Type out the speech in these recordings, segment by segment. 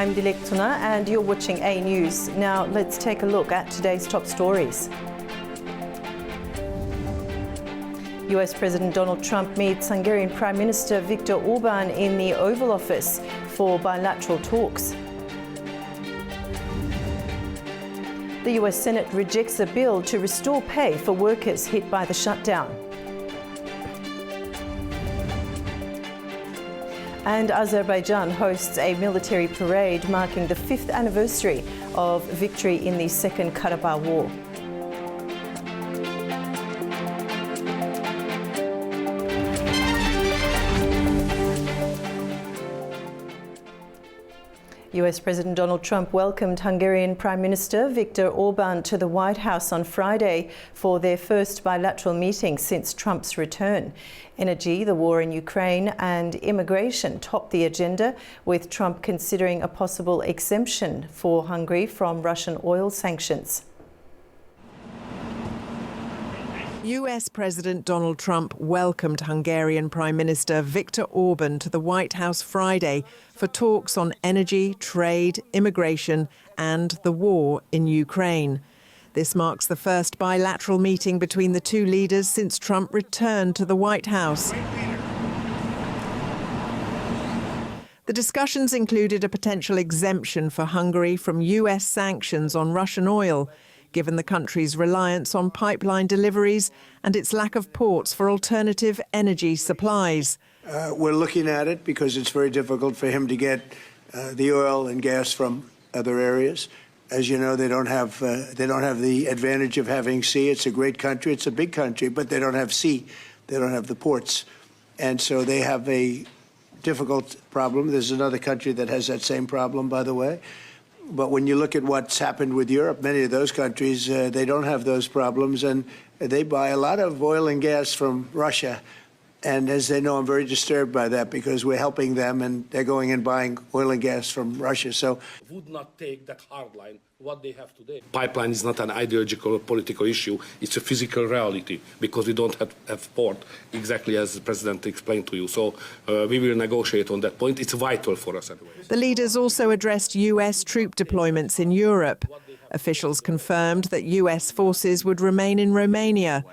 I'm Dilek Tuna and you're watching A News. Now let's take a look at today's top stories. US President Donald Trump meets Hungarian Prime Minister Viktor Orban in the Oval Office for bilateral talks. The US Senate rejects a bill to restore pay for workers hit by the shutdown. And Azerbaijan hosts a military parade marking the 5th anniversary of victory in the Second Karabakh War. US President Donald Trump welcomed Hungarian Prime Minister Viktor Orban to the White House on Friday for their first bilateral meeting since Trump's return. Energy, the war in Ukraine and immigration topped the agenda, with Trump considering a possible exemption for Hungary from Russian oil sanctions. US President Donald Trump welcomed Hungarian Prime Minister Viktor Orban to the White House Friday for talks on energy, trade, immigration and the war in Ukraine. This marks the first bilateral meeting between the two leaders since Trump returned to the White House. The discussions included a potential exemption for Hungary from US sanctions on Russian oil, given the country's reliance on pipeline deliveries and its lack of ports for alternative energy supplies. We're looking at it because it's very difficult for him to get the oil and gas from other areas. As you know, they don't have the advantage of having sea. It's a great country. It's a big country, but they don't have sea. They don't have the ports. And so they have a difficult problem. There's another country that has that same problem, by the way. But when you look at what's happened with Europe, many of those countries, they don't have those problems, and they buy a lot of oil and gas from Russia. And as they know, I'm very disturbed by that because we're helping them and they're going and buying oil and gas from Russia. So would not take that hard line, what they have today. Pipeline is not an ideological or political issue. It's a physical reality because we don't have port, exactly as the President explained to you. So we will negotiate on that point. It's vital for us anyway. The leaders also addressed US troop deployments in Europe. Officials confirmed that US forces would remain in Romania.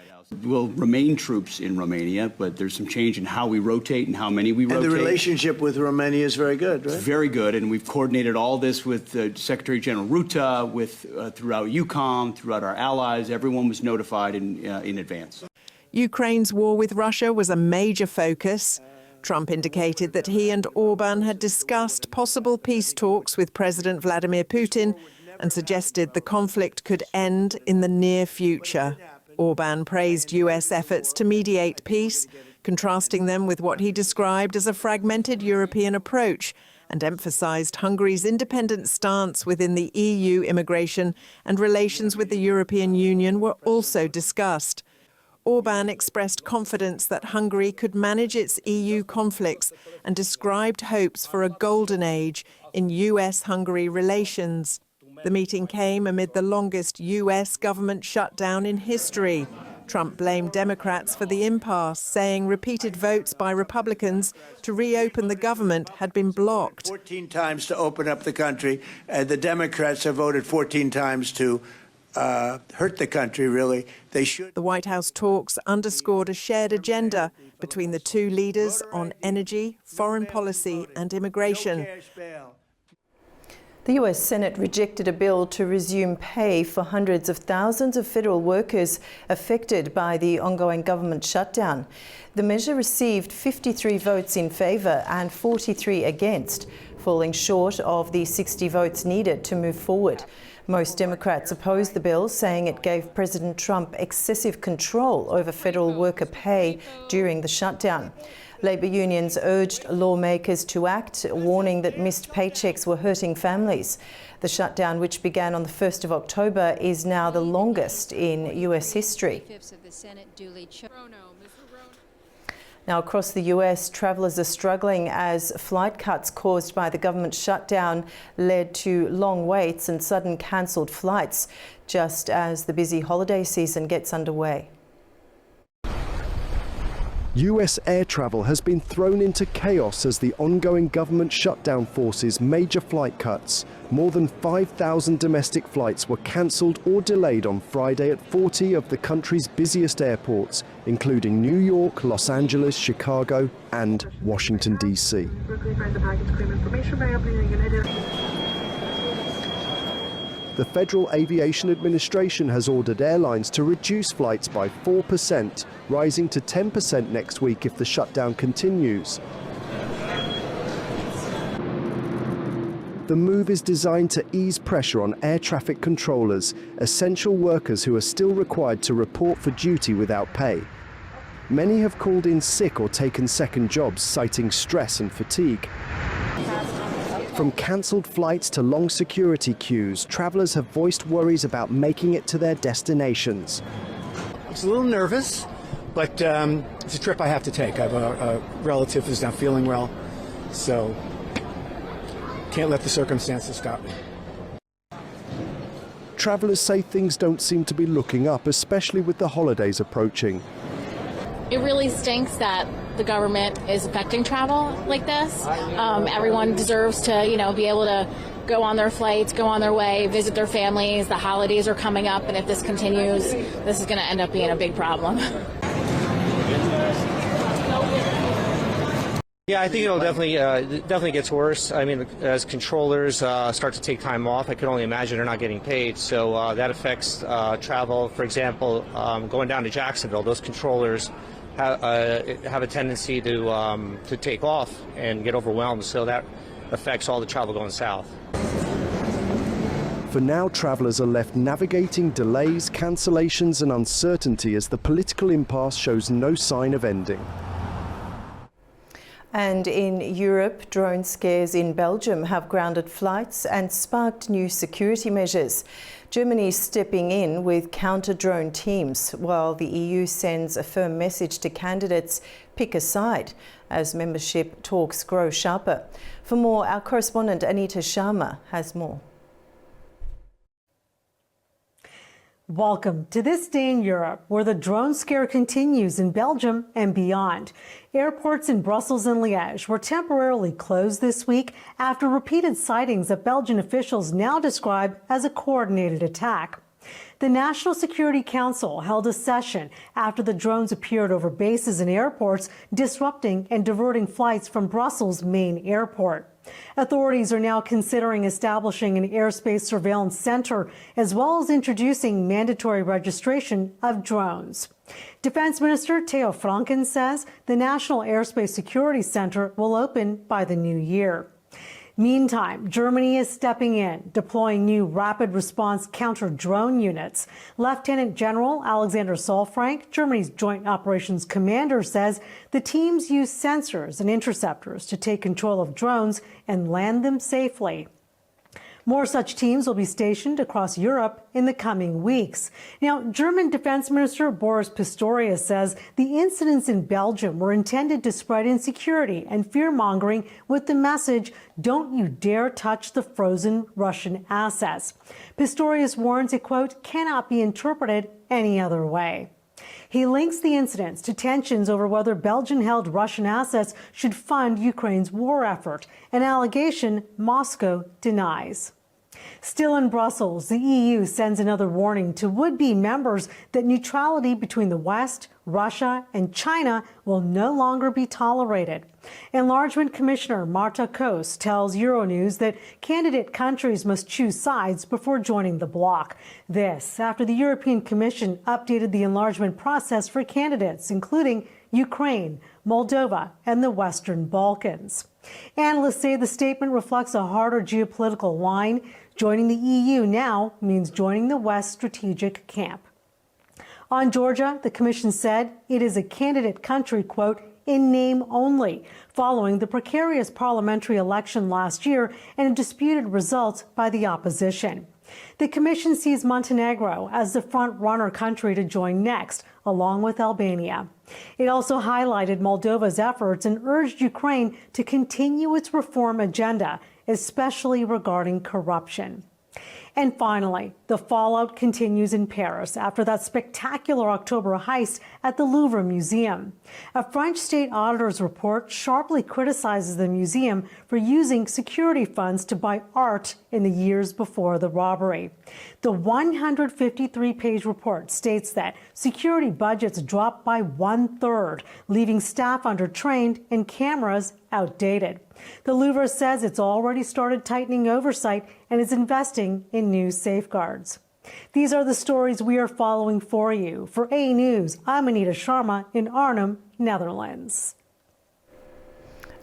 We'll remain troops in Romania, but there's some change in how we rotate and how many we rotate. And the relationship with Romania is very good, right? It's very good, and we've coordinated all this with Secretary General Rutte, with throughout EUCOM, throughout our allies. Everyone was notified in advance. Ukraine's war with Russia was a major focus. Trump indicated that he and Orban had discussed possible peace talks with President Vladimir Putin and suggested the conflict could end in the near future. Orban praised US efforts to mediate peace, contrasting them with what he described as a fragmented European approach, and emphasized Hungary's independent stance within the EU immigration and relations with the European Union were also discussed. Orban expressed confidence that Hungary could manage its EU conflicts and described hopes for a golden age in US-Hungary relations. The meeting came amid the longest US government shutdown in history. Trump blamed Democrats for the impasse, saying repeated votes by Republicans to reopen the government had been blocked. 14 times to open up the country, and the Democrats have voted 14 times to hurt the country, really. They should. The White House talks underscored a shared agenda between the two leaders on energy, foreign policy and immigration. The US Senate rejected a bill to resume pay for hundreds of thousands of federal workers affected by the ongoing government shutdown. The measure received 53 votes in favour and 43 against, falling short of the 60 votes needed to move forward. Most Democrats opposed the bill, saying it gave President Trump excessive control over federal worker pay during the shutdown. Labour unions urged lawmakers to act, warning that missed paychecks were hurting families. The shutdown, which began on the 1st of October, is now the longest in US history. Now, across the US, travellers are struggling as flight cuts caused by the government shutdown led to long waits and sudden cancelled flights, just as the busy holiday season gets underway. US air travel has been thrown into chaos as the ongoing government shutdown forces major flight cuts. More than 5,000 domestic flights were cancelled or delayed on Friday at 40 of the country's busiest airports, including New York, Los Angeles, Chicago, and Washington, D.C. The Federal Aviation Administration has ordered airlines to reduce flights by 4%, rising to 10% next week if the shutdown continues. The move is designed to ease pressure on air traffic controllers, essential workers who are still required to report for duty without pay. Many have called in sick or taken second jobs, citing stress and fatigue. From cancelled flights to long security queues, travellers have voiced worries about making it to their destinations. I was a little nervous, but it's a trip I have to take. I have a relative who's not feeling well, so can't let the circumstances stop me. Travellers say things don't seem to be looking up, especially with the holidays approaching. It really stinks that the government is affecting travel like this. Everyone deserves to, be able to go on their flights, go on their way, visit their families. The holidays are coming up, and if this continues, this is going to end up being a big problem. Yeah, I think it'll definitely gets worse. I mean, as controllers start to take time off, I can only imagine they're not getting paid. So that affects travel. For example, going down to Jacksonville, those controllers have a tendency to take off and get overwhelmed. So that affects all the travel going south. For now, travellers are left navigating delays, cancellations and uncertainty as the political impasse shows no sign of ending. And in Europe, drone scares in Belgium have grounded flights and sparked new security measures. Germany is stepping in with counter-drone teams, while the EU sends a firm message to candidates: pick a side, as membership talks grow sharper. For more, our correspondent Anita Sharma has more. Welcome to this day in Europe, where the drone scare continues in Belgium and beyond. Airports in Brussels and Liège were temporarily closed this week after repeated sightings that Belgian officials now describe as a coordinated attack. The National Security Council held a session after the drones appeared over bases and airports, disrupting and diverting flights from Brussels' main airport. Authorities are now considering establishing an airspace surveillance center, as well as introducing mandatory registration of drones. Defense Minister Theo Franken says the National Airspace Security Center will open by the new year. Meantime, Germany is stepping in, deploying new rapid response counter-drone units. Lieutenant General Alexander Solfrank, Germany's Joint Operations Commander, says the teams use sensors and interceptors to take control of drones and land them safely. More such teams will be stationed across Europe in the coming weeks. Now, German Defense Minister Boris Pistorius says the incidents in Belgium were intended to spread insecurity and fear-mongering with the message, "Don't you dare touch the frozen Russian assets." Pistorius warns it, quote, cannot be interpreted any other way. He links the incidents to tensions over whether Belgian-held Russian assets should fund Ukraine's war effort, an allegation Moscow denies. Still in Brussels, the EU sends another warning to would-be members that neutrality between the West, Russia, and China will no longer be tolerated. Enlargement Commissioner Marta Koos tells Euronews that candidate countries must choose sides before joining the bloc. This after the European Commission updated the enlargement process for candidates, including Ukraine, Moldova, and the Western Balkans. Analysts say the statement reflects a harder geopolitical line. Joining the EU now means joining the West strategic camp. On Georgia, the commission said it is a candidate country, quote, in name only, following the precarious parliamentary election last year and disputed results by the opposition. The commission sees Montenegro as the front-runner country to join next, along with Albania. It also highlighted Moldova's efforts and urged Ukraine to continue its reform agenda, especially regarding corruption. And finally, the fallout continues in Paris after that spectacular October heist at the Louvre Museum. A French state auditor's report sharply criticizes the museum for using security funds to buy art in the years before the robbery. The 153-page report states that security budgets dropped by 1/3, leaving staff undertrained and cameras outdated. The Louvre says it's already started tightening oversight and is investing in new safeguards. These are the stories we are following for you. For A News, I'm Anita Sharma in Arnhem, Netherlands.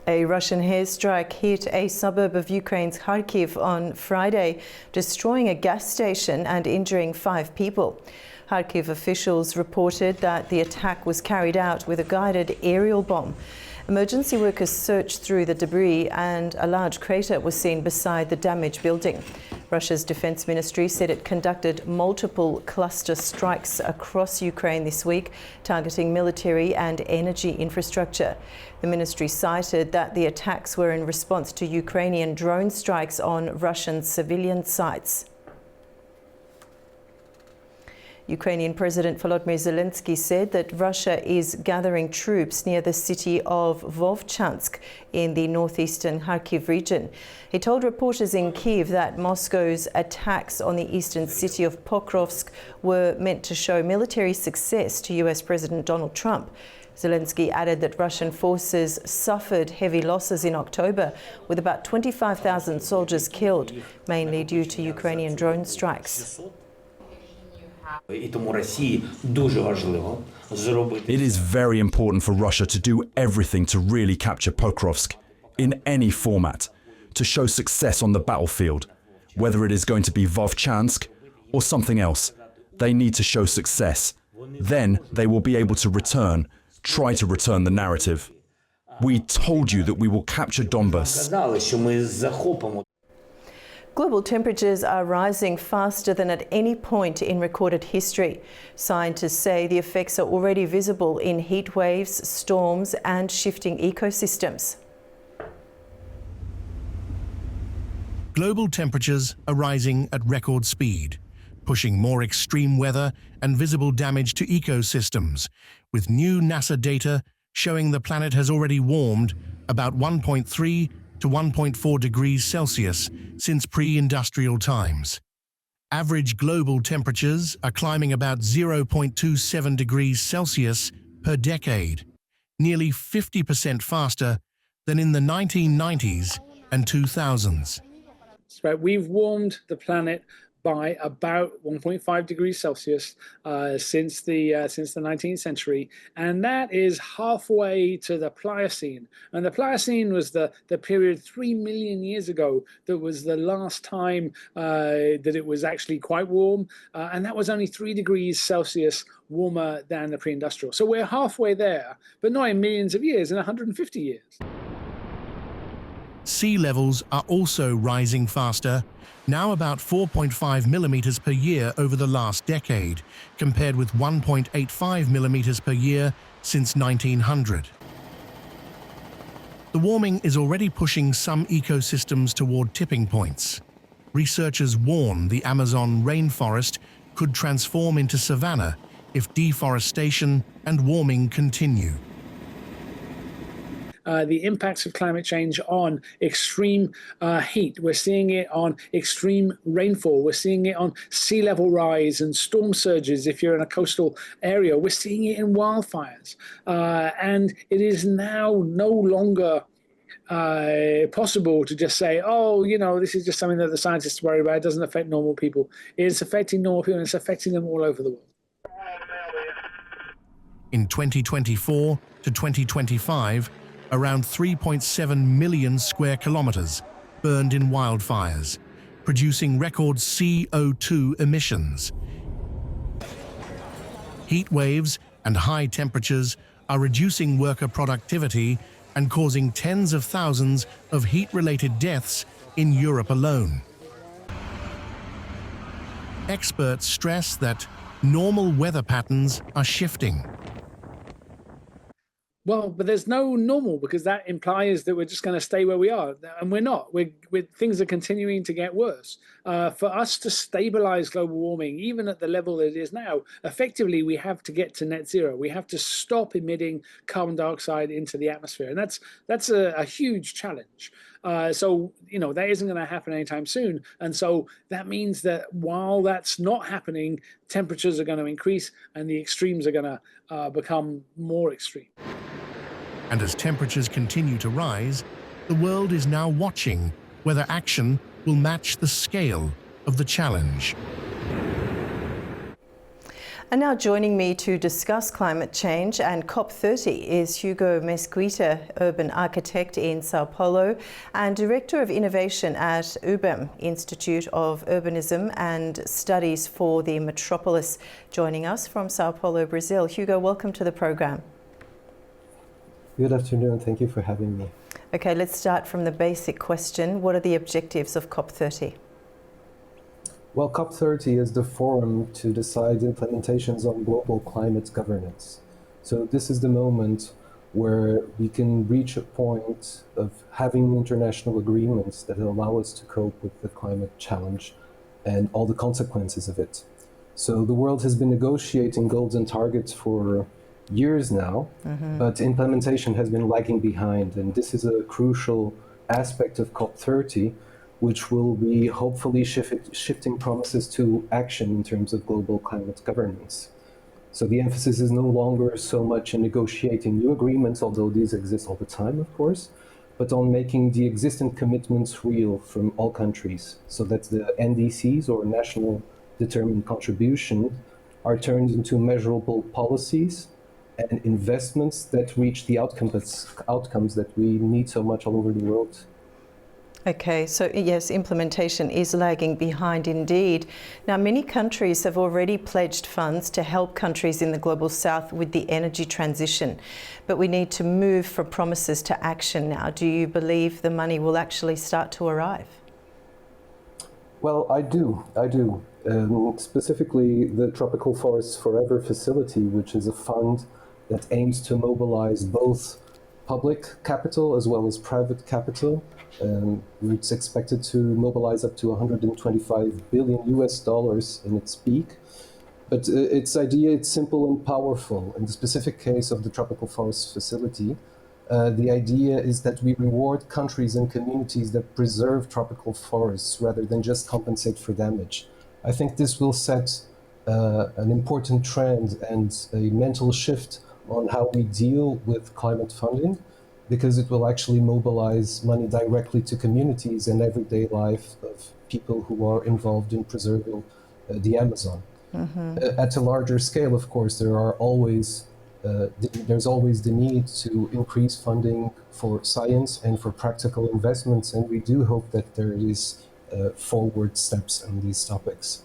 A Russian airstrike hit a suburb of Ukraine's Kharkiv on Friday, destroying a gas station and injuring 5 people. Kharkiv officials reported that the attack was carried out with a guided aerial bomb. Emergency workers searched through the debris and a large crater was seen beside the damaged building. Russia's defense ministry said it conducted multiple cluster strikes across Ukraine this week, targeting military and energy infrastructure. The ministry cited that the attacks were in response to Ukrainian drone strikes on Russian civilian sites. Ukrainian President Volodymyr Zelensky said that Russia is gathering troops near the city of Vovchansk in the northeastern Kharkiv region. He told reporters in Kyiv that Moscow's attacks on the eastern city of Pokrovsk were meant to show military success to US President Donald Trump. Zelensky added that Russian forces suffered heavy losses in October, with about 25,000 soldiers killed, mainly due to Ukrainian drone strikes. It is very important for Russia to do everything to really capture Pokrovsk in any format, to show success on the battlefield, whether it is going to be Vovchansk or something else. They need to show success. Then they will be able to try to return the narrative. We told you that we will capture Donbas. Global temperatures are rising faster than at any point in recorded history. Scientists say the effects are already visible in heat waves, storms and shifting ecosystems. Global temperatures are rising at record speed, pushing more extreme weather and visible damage to ecosystems, with new NASA data showing the planet has already warmed about 1.3 to 1.4 degrees Celsius since pre-industrial times. Average global temperatures are climbing about 0.27 degrees Celsius per decade, nearly 50% faster than in the 1990s and 2000s. Right, we've warmed the planet by about 1.5 degrees Celsius since the 19th century, and that is halfway to the Pliocene. And the Pliocene was the period 3 million years ago that was the last time that it was actually quite warm, and that was only 3 degrees Celsius warmer than the pre-industrial. So we're halfway there, but not in millions of years, in 150 years. Sea levels are also rising faster, now about 4.5 millimeters per year over the last decade, compared with 1.85 millimeters per year since 1900. The warming is already pushing some ecosystems toward tipping points. Researchers warn the Amazon rainforest could transform into savanna if deforestation and warming continue. The impacts of climate change on extreme heat. We're seeing it on extreme rainfall. We're seeing it on sea level rise and storm surges if you're in a coastal area. We're seeing it in wildfires. And it is now no longer possible to just say, oh, you know, this is just something that the scientists worry about. It doesn't affect normal people. It's affecting normal people, and it's affecting them all over the world. In 2024 to 2025, around 3.7 million square kilometers burned in wildfires, producing record CO2 emissions. Heat waves and high temperatures are reducing worker productivity and causing tens of thousands of heat-related deaths in Europe alone. Experts stress that normal weather patterns are shifting. Well, but there's no normal, because that implies that we're just going to stay where we are, and we're not. Things are continuing to get worse. For us to stabilize global warming, even at the level that it is now, effectively we have to get to net zero. We have to stop emitting carbon dioxide into the atmosphere, and that's a huge challenge. So that isn't going to happen anytime soon, and so that means that while that's not happening, temperatures are going to increase, and the extremes are going to become more extreme. And as temperatures continue to rise, the world is now watching whether action will match the scale of the challenge. And now joining me to discuss climate change and COP30 is Hugo Mesquita, urban architect in Sao Paulo and Director of Innovation at UBM, Institute of Urbanism and Studies for the Metropolis, joining us from Sao Paulo, Brazil. Hugo, welcome to the program. Good afternoon. Thank you for having me. Okay, let's start from the basic question. What are the objectives of COP30? Well, COP30 is the forum to decide implementations on global climate governance. So this is the moment where we can reach a point of having international agreements that allow us to cope with the climate challenge and all the consequences of it. So the world has been negotiating goals and targets for years now, but implementation has been lagging behind, and this is a crucial aspect of COP30, which will be hopefully shifting promises to action in terms of global climate governance. So the emphasis is no longer so much in negotiating new agreements, although these exist all the time, of course, but on making the existing commitments real from all countries, so that the NDCs, or National Determined Contribution, are turned into measurable policies and investments that reach the outcomes that we need so much all over the world. Okay, so yes, implementation is lagging behind indeed. Now, many countries have already pledged funds to help countries in the Global South with the energy transition, but we need to move from promises to action now. Do you believe the money will actually start to arrive? Well, I do. Specifically, the Tropical Forests Forever facility, which is a fund that aims to mobilize both public capital as well as private capital. It's expected to mobilize up to $125 billion in its peak. But its idea, it's simple and powerful. In the specific case of the Tropical Forests facility, the idea is that we reward countries and communities that preserve tropical forests rather than just compensate for damage. I think this will set an important trend and a mental shift on how we deal with climate funding, because it will actually mobilize money directly to communities and everyday life of people who are involved in preserving the Amazon. At a larger scale, of course, there's always the need to increase funding for science and for practical investments, and we do hope that there is forward steps on these topics.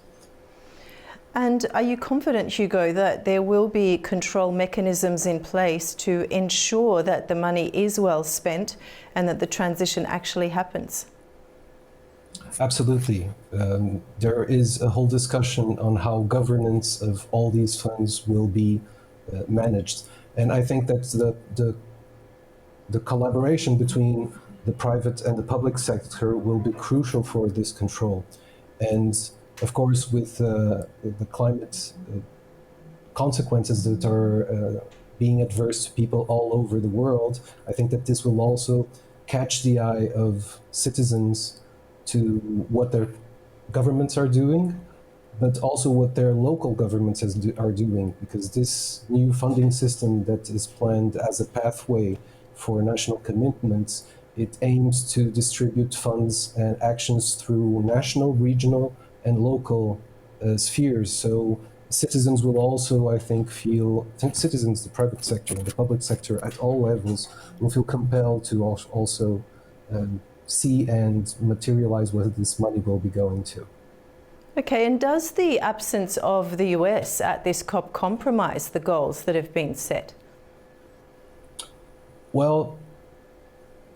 And are you confident, Hugo, that there will be control mechanisms in place to ensure that the money is well spent and that the transition actually happens? Absolutely. There is a whole discussion on how governance of all these funds will be managed. And I think that the collaboration between the private and the public sector will be crucial for this control. And of course, with the climate consequences that are being adverse to people all over the world, I think that this will also catch the eye of citizens to what their governments are doing, but also what their local governments are doing, because this new funding system that is planned as a pathway for national commitments, it aims to distribute funds and actions through national, regional, and local spheres. So citizens will also, I think, citizens, the private sector and the public sector at all levels will feel compelled to also see and materialize where this money will be going to. Okay, and does the absence of the US at this COP compromise the goals that have been set? Well,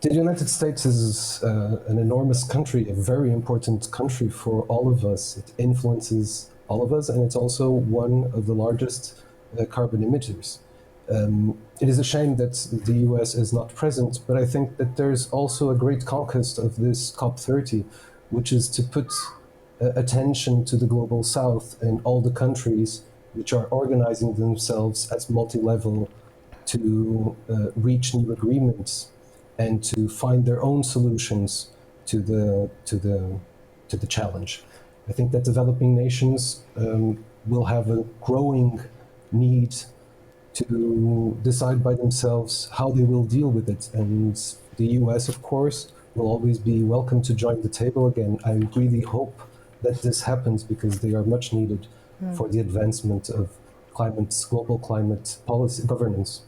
the United States is an enormous country, a very important country for all of us. It influences all of us, and it's also one of the largest carbon emitters. It is a shame that the US is not present, but I think that there's also a great conquest of this COP30, which is to put attention to the global south and all the countries which are organizing themselves as multi-level to reach new agreements and to find their own solutions to the challenge. I think that developing nations will have a growing need to decide by themselves how they will deal with it. And the US, of course, will always be welcome to join the table again. I really hope that this happens because they are much needed for the advancement of global climate policy governance.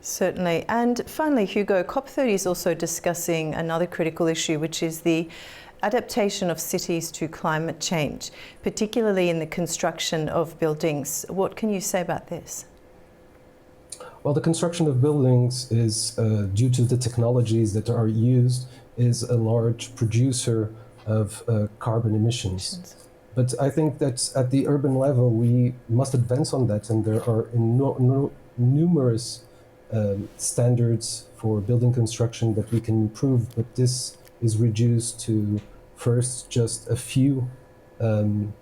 Certainly. And finally, Hugo, COP30 is also discussing another critical issue, which is the adaptation of cities to climate change, particularly in the construction of buildings. What can you say about this? Well, the construction of buildings is, due to the technologies that are used, is a large producer of carbon emissions. But I think that at the urban level, we must advance on that, and there are numerous standards for building construction that we can improve, but this is reduced to first just a few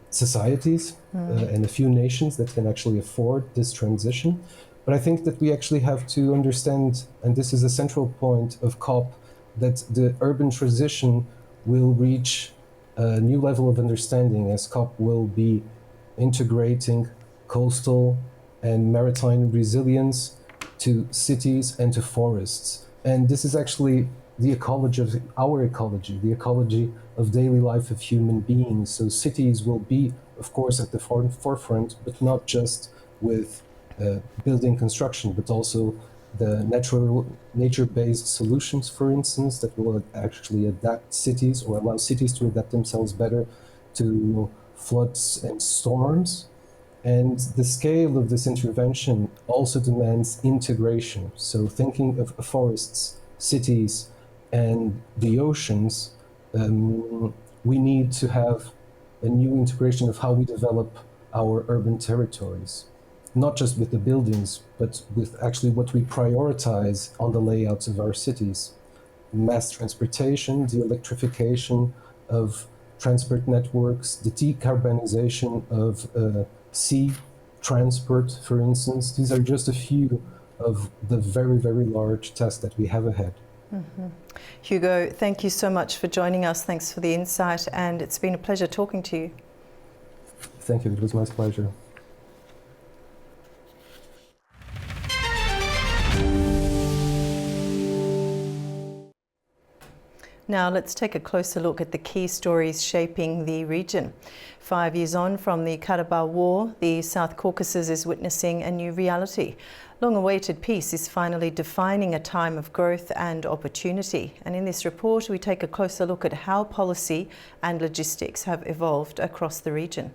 societies and a few nations that can actually afford this transition. But I think that we actually have to understand, and this is a central point of COP, that the urban transition will reach a new level of understanding as COP will be integrating coastal and maritime resilience to cities and to forests. And this is actually the ecology of our ecology, the ecology of daily life of human beings. So cities will be, of course, at the forefront, but not just with building construction, but also the nature-based solutions, for instance, that will actually adapt cities or allow cities to adapt themselves better to floods and storms. And the scale of this intervention also demands integration. So thinking of forests, cities, and the oceans, we need to have a new integration of how we develop our urban territories, not just with the buildings, but with actually what we prioritize on the layouts of our cities. Mass transportation, the electrification of transport networks, the decarbonization of sea transport, for instance. These are just a few of the very, very large tasks that we have ahead. Hugo, thank you so much for joining us. Thanks for the insight, and it's been a pleasure talking to you. Thank you, it was my pleasure. Now let's take a closer look at the key stories shaping the region. 5 years on from the Karabakh War, the South Caucasus is witnessing a new reality. Long-awaited peace is finally defining a time of growth and opportunity. And in this report, we take a closer look at how policy and logistics have evolved across the region.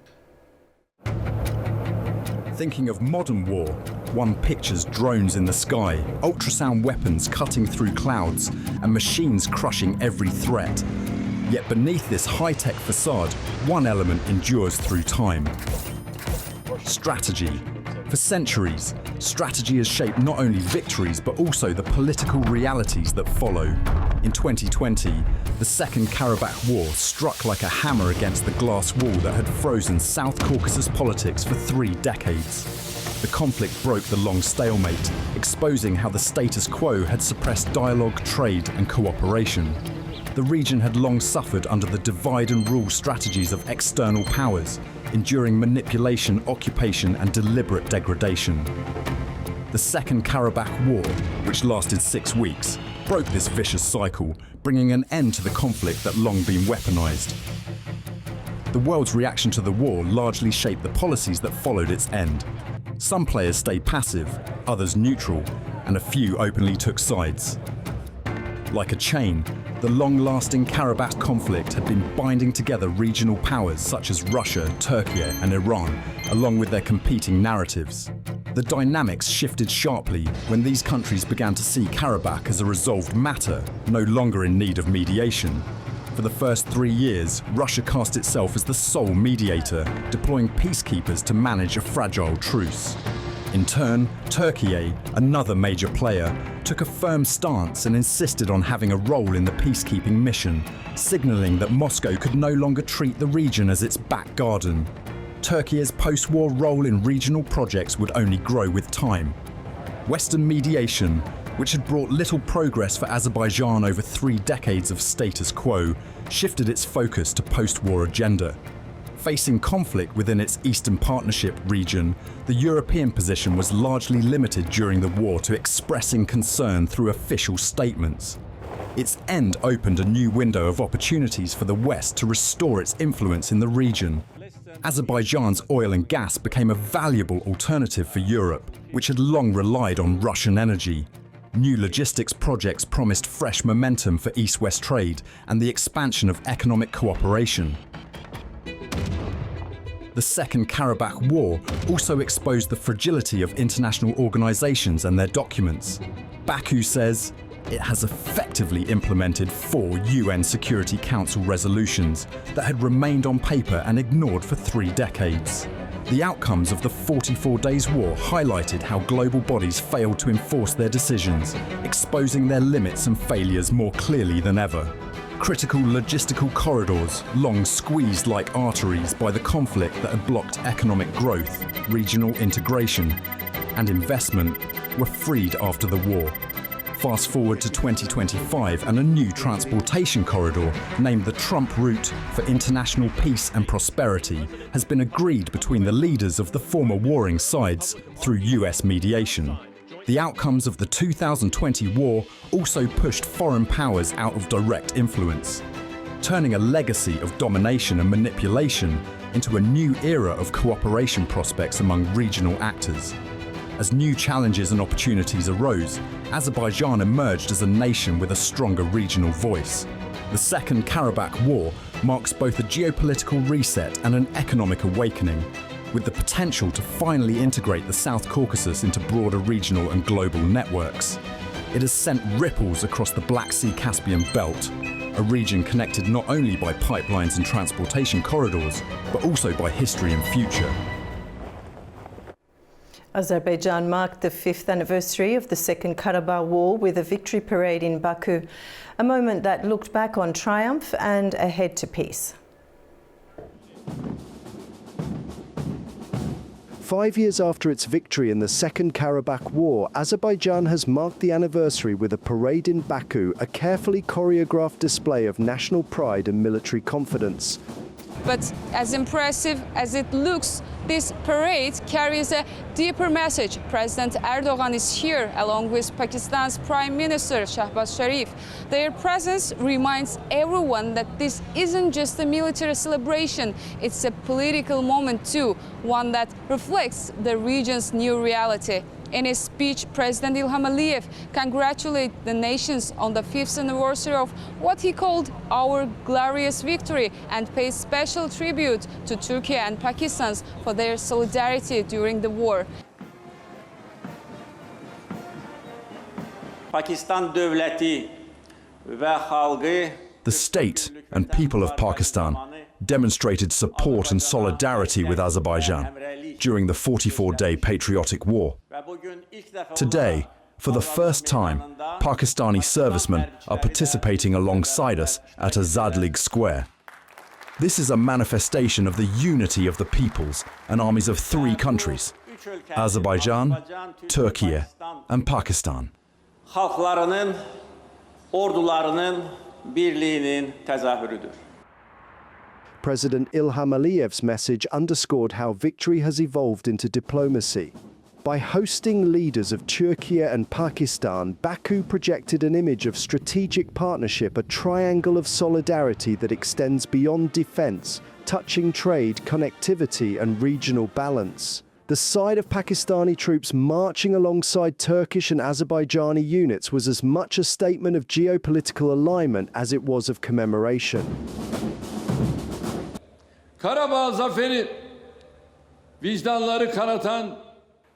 Thinking of modern war, one pictures drones in the sky, ultrasound weapons cutting through clouds, and machines crushing every threat. Yet beneath this high-tech facade, one element endures through time. Strategy. For centuries, strategy has shaped not only victories but also the political realities that follow. In 2020, the Second Karabakh War struck like a hammer against the glass wall that had frozen South Caucasus politics for 3 decades. The conflict broke the long stalemate, exposing how the status quo had suppressed dialogue, trade and cooperation. The region had long suffered under the divide and rule strategies of external powers, enduring manipulation, occupation and deliberate degradation. The Second Karabakh War, which lasted 6 weeks, broke this vicious cycle, bringing an end to the conflict that long been weaponized. The world's reaction to the war largely shaped the policies that followed its end. Some players stayed passive, others neutral, and a few openly took sides. Like a chain, the long-lasting Karabakh conflict had been binding together regional powers such as Russia, Turkey, and Iran, along with their competing narratives. The dynamics shifted sharply when these countries began to see Karabakh as a resolved matter, no longer in need of mediation. For the first 3 years, Russia cast itself as the sole mediator, deploying peacekeepers to manage a fragile truce. In turn, Turkey, another major player, took a firm stance and insisted on having a role in the peacekeeping mission, signalling that Moscow could no longer treat the region as its back garden. Turkey's post-war role in regional projects would only grow with time. Western mediation, which had brought little progress for Azerbaijan over 3 decades of status quo, shifted its focus to post-war agenda. Facing conflict within its Eastern Partnership region, the European position was largely limited during the war to expressing concern through official statements. Its end opened a new window of opportunities for the West to restore its influence in the region. Azerbaijan's oil and gas became a valuable alternative for Europe, which had long relied on Russian energy. New logistics projects promised fresh momentum for East-West trade and the expansion of economic cooperation. The Second Karabakh War also exposed the fragility of international organizations and their documents. Baku says it has effectively implemented 4 UN Security Council resolutions that had remained on paper and ignored for 3 decades. The outcomes of the 44 Days War highlighted how global bodies failed to enforce their decisions, exposing their limits and failures more clearly than ever. Critical logistical corridors, long squeezed like arteries by the conflict that had blocked economic growth, regional integration, and investment, were freed after the war. Fast forward to 2025 and a new transportation corridor, named the Trump Route for International Peace and Prosperity, has been agreed between the leaders of the former warring sides through US mediation. The outcomes of the 2020 war also pushed foreign powers out of direct influence, turning a legacy of domination and manipulation into a new era of cooperation prospects among regional actors. As new challenges and opportunities arose, Azerbaijan emerged as a nation with a stronger regional voice. The Second Karabakh War marks both a geopolitical reset and an economic awakening, with the potential to finally integrate the South Caucasus into broader regional and global networks. It has sent ripples across the Black Sea-Caspian belt, a region connected not only by pipelines and transportation corridors, but also by history and future. Azerbaijan marked the 5th anniversary of the Second Karabakh War with a victory parade in Baku, a moment that looked back on triumph and ahead to peace. 5 years after its victory in the Second Karabakh War, Azerbaijan has marked the anniversary with a parade in Baku, a carefully choreographed display of national pride and military confidence. But as impressive as it looks, this parade carries a deeper message. President Erdogan is here along with Pakistan's Prime Minister Shahbaz Sharif. Their presence reminds everyone that this isn't just a military celebration, it's a political moment too, one that reflects the region's new reality. In his speech, President Ilham Aliyev congratulated the nations on the 5th anniversary of what he called our glorious victory and paid special tribute to Turkey and Pakistan for their solidarity during the war. Pakistan devleti ve halkı The state and people of Pakistan demonstrated support and solidarity with Azerbaijan during the 44-day patriotic war. Today, for the first time, Pakistani servicemen are participating alongside us at Azadlig Square. This is a manifestation of the unity of the peoples and armies of 3 countries, Azerbaijan, Turkey, and Pakistan. halklarının, ordularının birliğinin tezahürüdür. President Ilham Aliyev's message underscored how victory has evolved into diplomacy. By hosting leaders of Turkey and Pakistan, Baku projected an image of strategic partnership, a triangle of solidarity that extends beyond defense, touching trade, connectivity, and regional balance. The sight of Pakistani troops marching alongside Turkish and Azerbaijani units was as much a statement of geopolitical alignment as it was of commemoration. Karabağ zaferi vicdanları kanatan.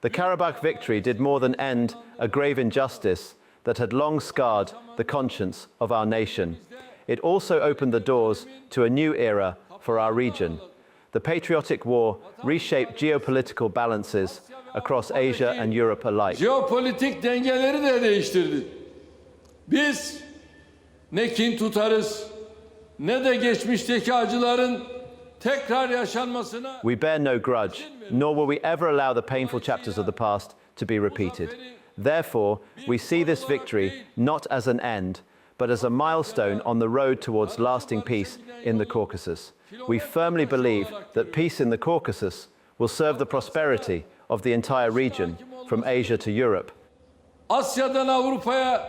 The Karabakh victory did more than end a grave injustice that had long scarred the conscience of our nation. It also opened the doors to a new era for our region. the patriotic war reshaped geopolitical balances across Asia and Europe alike. Jeopolitik dengeleri de değiştirdi. Biz ne kin tutarız ne de geçmişteki acıların tekrar yaşanmasına. We bear no grudge, nor will we ever allow the painful chapters of the past to be repeated. Therefore, we see this victory not as an end, but as a milestone on the road towards lasting peace in the Caucasus. We firmly believe that peace in the Caucasus will serve the prosperity of the entire region, from Asia to Europe. Asya'dan Avrupa'ya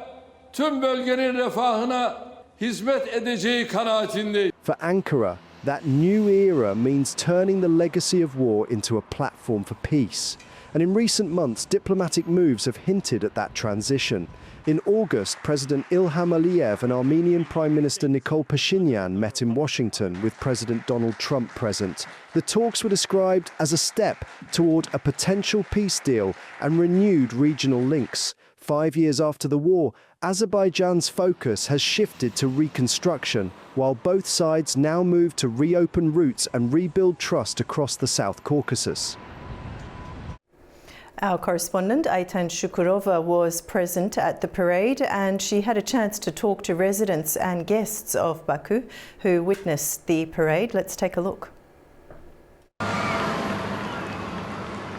tüm bölgenin refahına hizmet edeceği kanaatindeyim. For Ankara, that new era means turning the legacy of war into a platform for peace. And in recent months, diplomatic moves have hinted at that transition. In August, President Ilham Aliyev and Armenian Prime Minister Nikol Pashinyan met in Washington with President Donald Trump present. The talks were described as a step toward a potential peace deal and renewed regional links. 5 years after the war, Azerbaijan's focus has shifted to reconstruction, while both sides now move to reopen routes and rebuild trust across the South Caucasus. Our correspondent Ayten Shukurova was present at the parade, and she had a chance to talk to residents and guests of Baku who witnessed the parade. Let's take a look.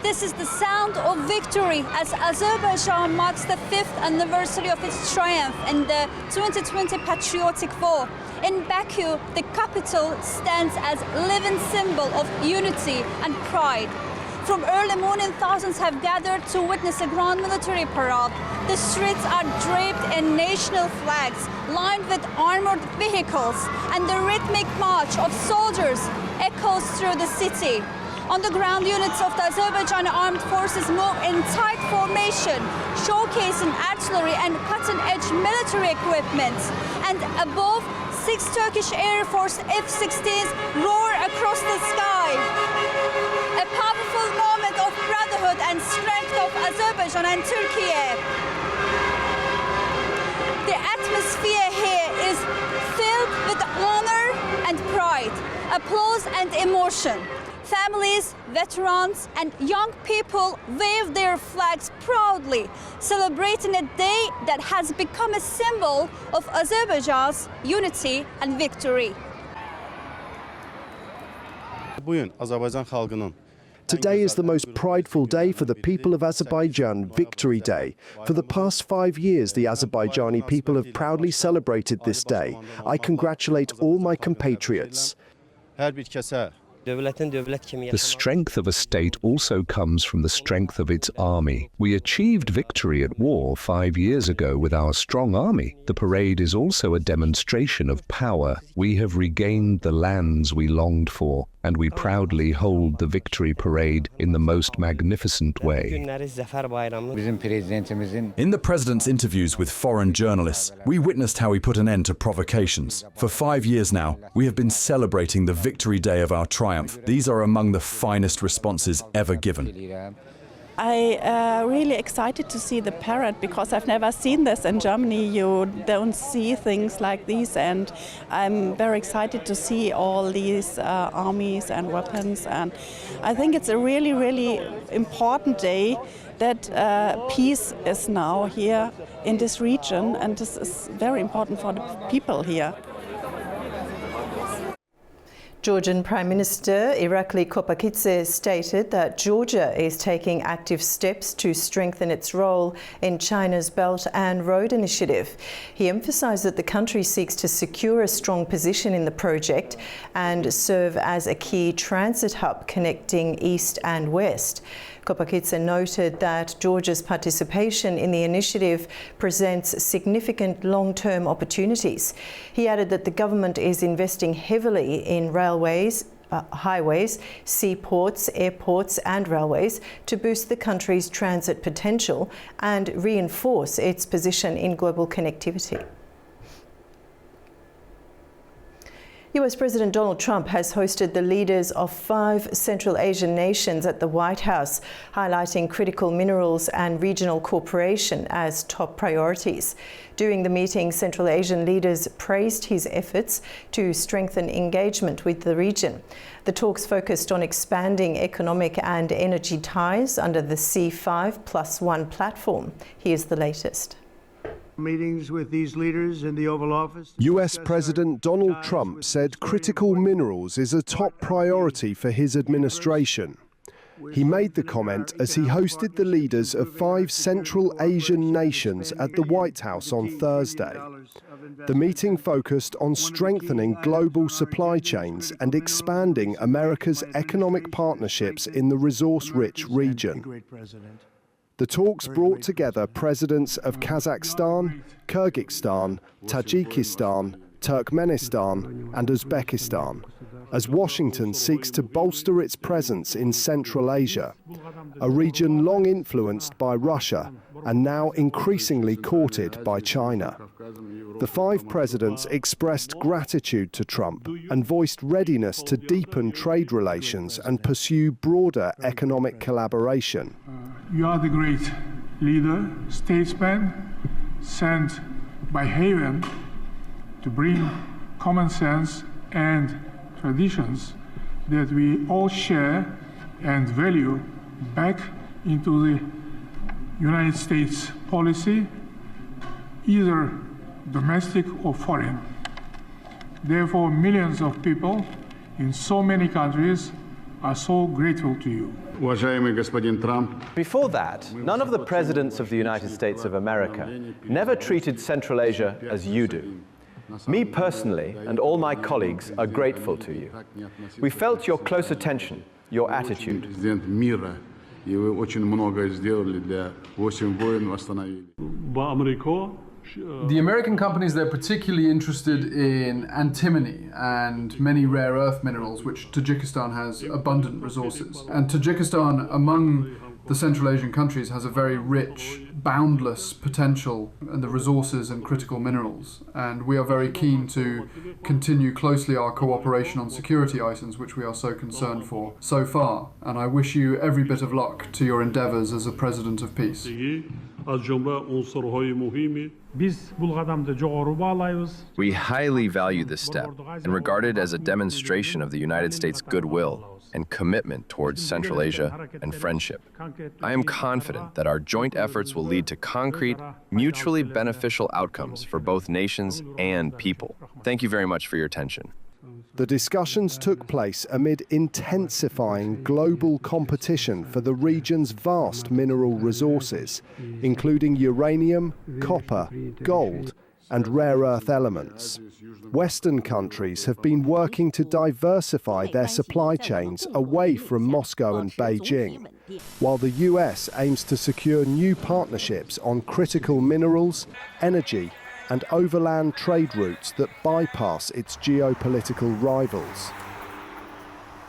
This is the sound of victory as Azerbaijan marks the 5th anniversary of its triumph in the 2020 Patriotic War. In Baku, the capital stands as a living symbol of unity and pride. From early morning, thousands have gathered to witness a grand military parade. The streets are draped in national flags, lined with armored vehicles, and the rhythmic march of soldiers echoes through the city. On the ground, units of the Azerbaijan Armed Forces move in tight formation, showcasing artillery and cutting-edge military equipment. And above, 6 Turkish Air Force F-16s roar across the sky. A powerful moment of brotherhood and strength of Azerbaijan and Turkey. The atmosphere here is filled with honor and pride, applause and emotion. Families, veterans, and young people wave their flags proudly, celebrating a day that has become a symbol of Azerbaijan's unity and victory. Today is the most prideful day for the people of Azerbaijan, Victory Day. For the past 5 years, the Azerbaijani people have proudly celebrated this day. I congratulate all my compatriots. The strength of a state also comes from the strength of its army. We achieved victory at war 5 years ago with our strong army. The parade is also a demonstration of power. We have regained the lands we longed for, and we proudly hold the victory parade in the most magnificent way. In the president's interviews with foreign journalists, we witnessed how he put an end to provocations. For 5 years now, we have been celebrating the victory day of our triumph. These are among the finest responses ever given. I'm really excited to see the parade because I've never seen this in Germany. You don't see things like these, and I'm very excited to see all these armies and weapons. And I think it's a really, really important day that peace is now here in this region, and this is very important for the people here. Georgian Prime Minister Irakli Kopakidze stated that Georgia is taking active steps to strengthen its role in China's Belt and Road Initiative. He emphasised that the country seeks to secure a strong position in the project and serve as a key transit hub connecting East and West. Kopakidze noted that Georgia's participation in the initiative presents significant long-term opportunities. He added that the government is investing heavily in railways, highways, seaports, airports and railways to boost the country's transit potential and reinforce its position in global connectivity. US President Donald Trump has hosted the leaders of 5 Central Asian nations at the White House, highlighting critical minerals and regional cooperation as top priorities. During the meeting, Central Asian leaders praised his efforts to strengthen engagement with the region. The talks focused on expanding economic and energy ties under the C5+1 platform. Here's the latest. Meetings with these leaders in the Oval Office. US President Donald Trump said critical minerals is a top priority for his administration. He made the comment as he hosted the leaders of 5 Central Asian nations at the White House on Thursday. The meeting focused on strengthening global supply chains and expanding America's economic partnerships in the resource-rich region. The talks brought together presidents of Kazakhstan, Kyrgyzstan, Tajikistan, Turkmenistan and Uzbekistan, as Washington seeks to bolster its presence in Central Asia, a region long influenced by Russia and now increasingly courted by China. The 5 presidents expressed gratitude to Trump and voiced readiness to deepen trade relations and pursue broader economic collaboration. You are the great leader, statesman, sent by heaven to bring common sense and traditions that we all share and value back into the United States policy, either domestic or foreign. Therefore, millions of people in so many countries are so grateful to you. Before that, none of the presidents of the United States of America never treated Central Asia as you do. Me personally and all my colleagues are grateful to you. We felt your close attention, your attitude. The American companies, they're particularly interested in antimony and many rare earth minerals, which Tajikistan has abundant resources. And Tajikistan, among the Central Asian countries, has a very rich, boundless potential in the resources and critical minerals. And we are very keen to continue closely our cooperation on security items, which we are so concerned for so far. And I wish you every bit of luck to your endeavors as a president of peace. We highly value this step and regard it as a demonstration of the United States' goodwill and commitment towards Central Asia and friendship. I am confident that our joint efforts will lead to concrete, mutually beneficial outcomes for both nations and people. Thank you very much for your attention. The discussions took place amid intensifying global competition for the region's vast mineral resources, including uranium, copper, gold, and rare earth elements. Western countries have been working to diversify their supply chains away from Moscow and Beijing, while the US aims to secure new partnerships on critical minerals, energy, and overland trade routes that bypass its geopolitical rivals.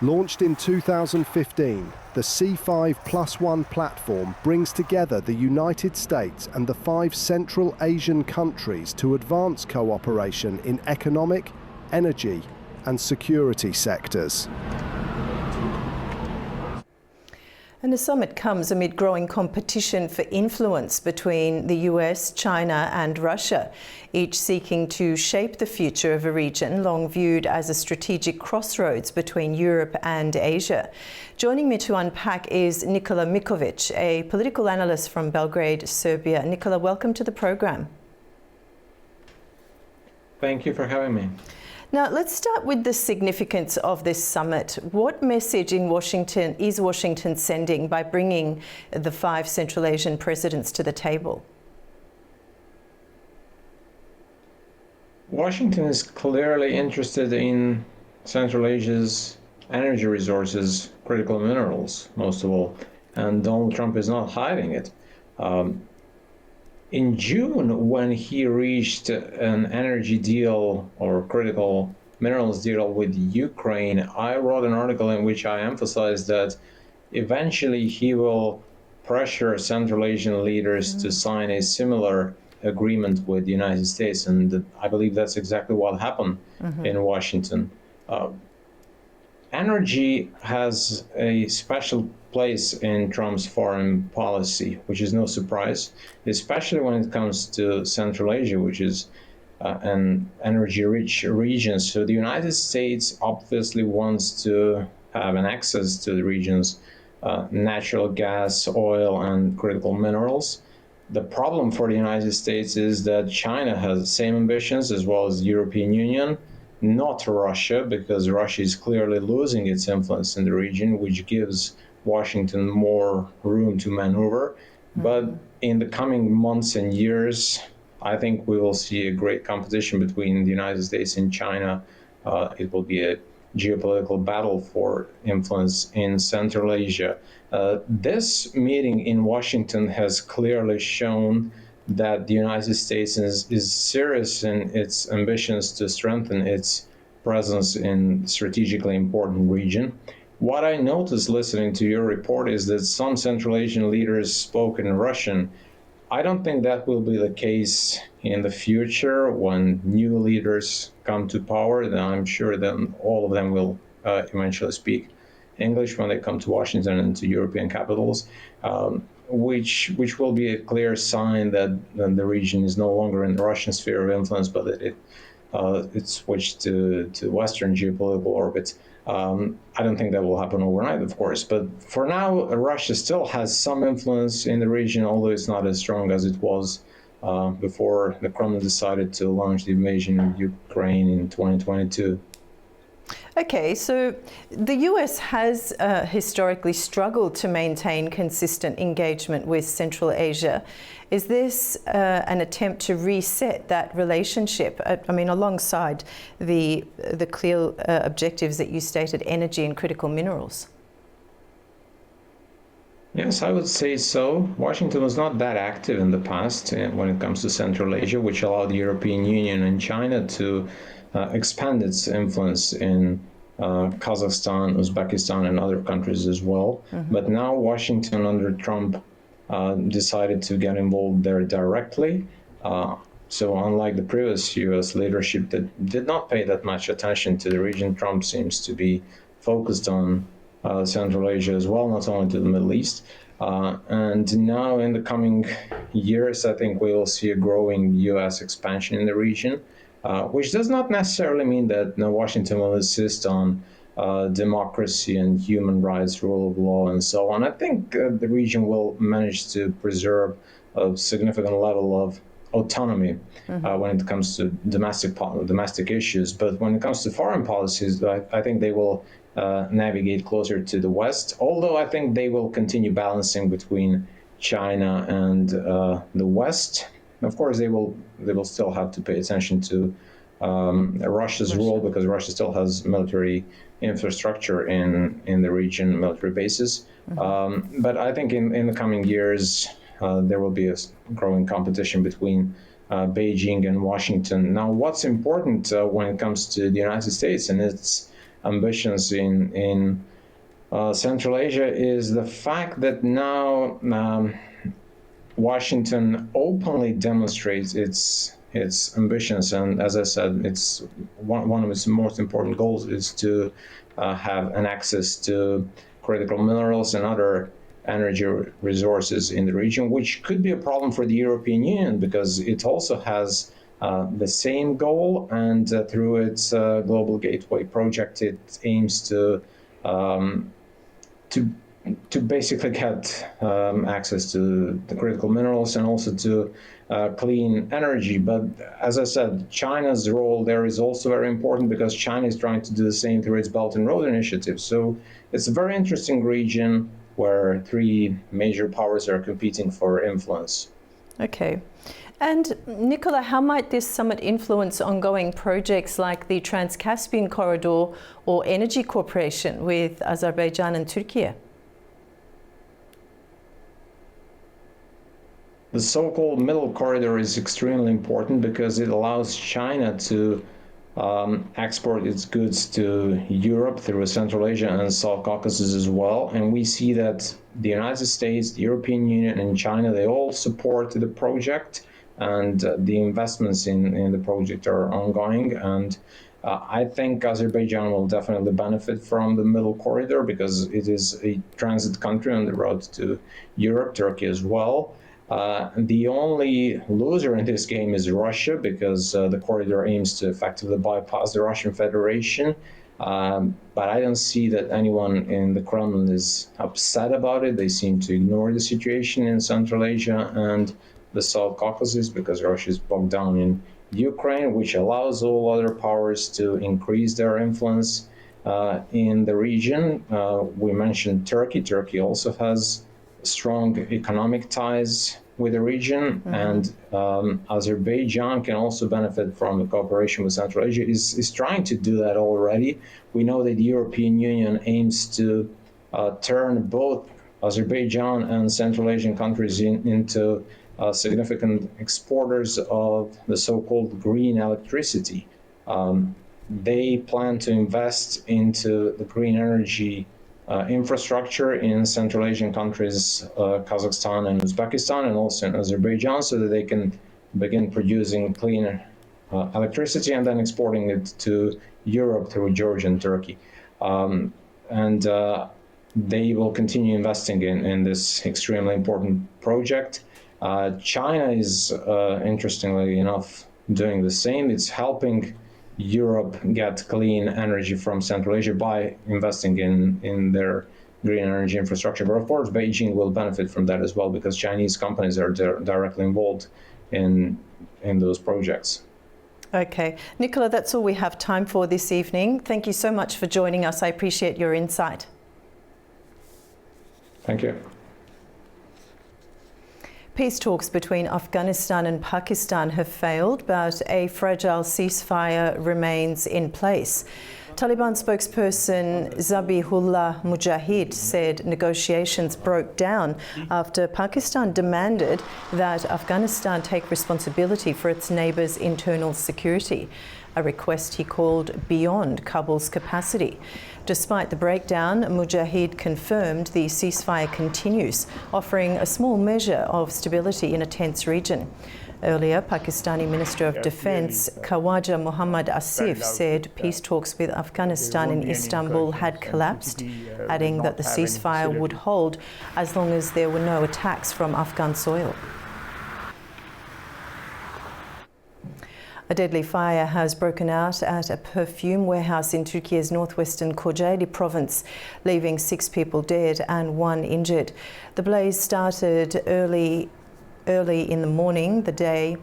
Launched in 2015, the C5+1 platform brings together the United States and the 5 Central Asian countries to advance cooperation in economic, energy, and security sectors. And the summit comes amid growing competition for influence between the US, China and Russia, each seeking to shape the future of a region long viewed as a strategic crossroads between Europe and Asia. Joining me to unpack is Nikola Mikovic, a political analyst from Belgrade, Serbia. Nikola, welcome to the program. Thank you for having me. Now, let's start with the significance of this summit. What message is Washington sending by bringing the 5 Central Asian presidents to the table? Washington is clearly interested in Central Asia's energy resources, critical minerals, most of all, and Donald Trump is not hiding it. In June, when he reached an energy deal or critical minerals deal with Ukraine, I wrote an article in which I emphasized that eventually he will pressure Central Asian leaders to sign a similar agreement with the United States, and I believe that's exactly what happened in Washington. Energy has a special place in Trump's foreign policy, which is no surprise, especially when it comes to Central Asia, which is an energy-rich region. So the United States obviously wants to have an access to the region's natural gas, oil, and critical minerals. The problem for the United States is that China has the same ambitions as well as the European Union, not Russia, because Russia is clearly losing its influence in the region, which gives Washington more room to maneuver. But in the coming months and years, I think we will see a great competition between the United States and China. It will be a geopolitical battle for influence in Central Asia. This meeting in Washington has clearly shown that the United States is serious in its ambitions to strengthen its presence in strategically important region. What I noticed listening to your report is that some Central Asian leaders spoke in Russian. I don't think that will be the case in the future when new leaders come to power. Then I'm sure that all of them will eventually speak English when they come to Washington and to European capitals, which will be a clear sign that the region is no longer in the Russian sphere of influence, but that it switched to Western geopolitical orbit. I don't think that will happen overnight, of course, but for now, Russia still has some influence in the region, although it's not as strong as it was before the Kremlin decided to launch the invasion of Ukraine in 2022. Okay, so the US has historically struggled to maintain consistent engagement with Central Asia. Is this an attempt to reset that relationship? I mean, alongside the clear objectives that you stated, energy and critical minerals? Yes, I would say so. Washington was not that active in the past when it comes to Central Asia, which allowed the European Union and China to expand its influence in Kazakhstan, Uzbekistan, and other countries as well. But now Washington under Trump decided to get involved there directly. So unlike the previous US leadership that did not pay that much attention to the region, Trump seems to be focused on Central Asia as well, not only to the Middle East. And now in the coming years, I think we will see a growing US expansion in the region. Which does not necessarily mean that Washington will insist on democracy and human rights, rule of law, and so on. I think the region will manage to preserve a significant level of autonomy when it comes to domestic issues. But when it comes to foreign policies, I think they will navigate closer to the West, although I think they will continue balancing between China and the West. Of course, they will still have to pay attention to Russia's role, because Russia still has military infrastructure in the region, military bases. But I think in the coming years, there will be a growing competition between Beijing and Washington. Now, what's important when it comes to the United States and its ambitions in Central Asia is the fact that now Washington openly demonstrates its ambitions, and as I said, it's one of its most important goals is to have an access to critical minerals and other energy resources in the region, which could be a problem for the European Union because it also has the same goal, and through its Global Gateway project, it aims to basically get access to the critical minerals and also to clean energy. But as I said, China's role there is also very important because China is trying to do the same through its Belt and Road Initiative. So it's a very interesting region where three major powers are competing for influence. Okay. And Nicola, how might this summit influence ongoing projects like the Trans-Caspian Corridor or Energy Corporation with Azerbaijan and Turkey? The so-called Middle Corridor is extremely important because it allows China to export its goods to Europe through Central Asia and South Caucasus as well. And we see that the United States, the European Union, and China, they all support the project, and the investments in the project are ongoing. And I think Azerbaijan will definitely benefit from the middle corridor because it is a transit country on the road to Europe, Turkey as well. The only loser in this game is Russia because the corridor aims to effectively bypass the Russian Federation. But I don't see that anyone in the Kremlin is upset about it. They seem to ignore the situation in Central Asia and the South Caucasus because Russia is bogged down in Ukraine, which allows all other powers to increase their influence in the region. We mentioned Turkey. Turkey also has strong economic ties with the region, and Azerbaijan can also benefit from the cooperation with Central Asia, is trying to do that already. We know that the European Union aims to turn both Azerbaijan and Central Asian countries into significant exporters of the so-called green electricity. They plan to invest into the green energy infrastructure in Central Asian countries, Kazakhstan and Uzbekistan, and also in Azerbaijan, so that they can begin producing clean electricity and then exporting it to Europe through Georgia and Turkey. They will continue investing in this extremely important project. China is, interestingly enough, doing the same. It's helping Europe get clean energy from Central Asia by investing in their green energy infrastructure. But of course, Beijing will benefit from that as well because Chinese companies are directly involved in those projects. Okay. Nicola, that's all we have time for this evening. Thank you so much for joining us. I appreciate your insight. Thank you. Peace talks between Afghanistan and Pakistan have failed, but a fragile ceasefire remains in place. Taliban spokesperson Zabihullah Mujahid said negotiations broke down after Pakistan demanded that Afghanistan take responsibility for its neighbours' internal security, a request he called beyond Kabul's capacity. Despite the breakdown, Mujahid confirmed the ceasefire continues, offering a small measure of stability in a tense region. Earlier, Pakistani Minister of Defence Khawaja Mohammad Asif said peace talks with Afghanistan in Istanbul had collapsed, adding that the ceasefire would hold as long as there were no attacks from Afghan soil. A deadly fire has broken out at a perfume warehouse in Turkey's northwestern Kocaeli province, leaving 6 people dead and 1 injured. The blaze started early in the day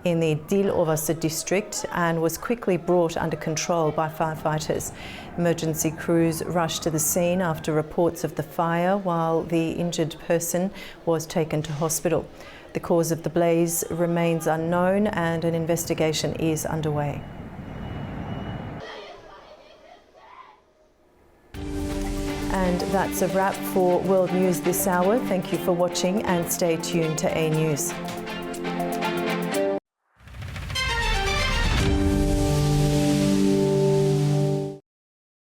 in the Dil Ovası district and was quickly brought under control by firefighters. Emergency crews rushed to the scene after reports of the fire, while the injured person was taken to hospital. The cause of the blaze remains unknown and an investigation is underway. And that's a wrap for World News this hour. Thank you for watching and stay tuned to A News.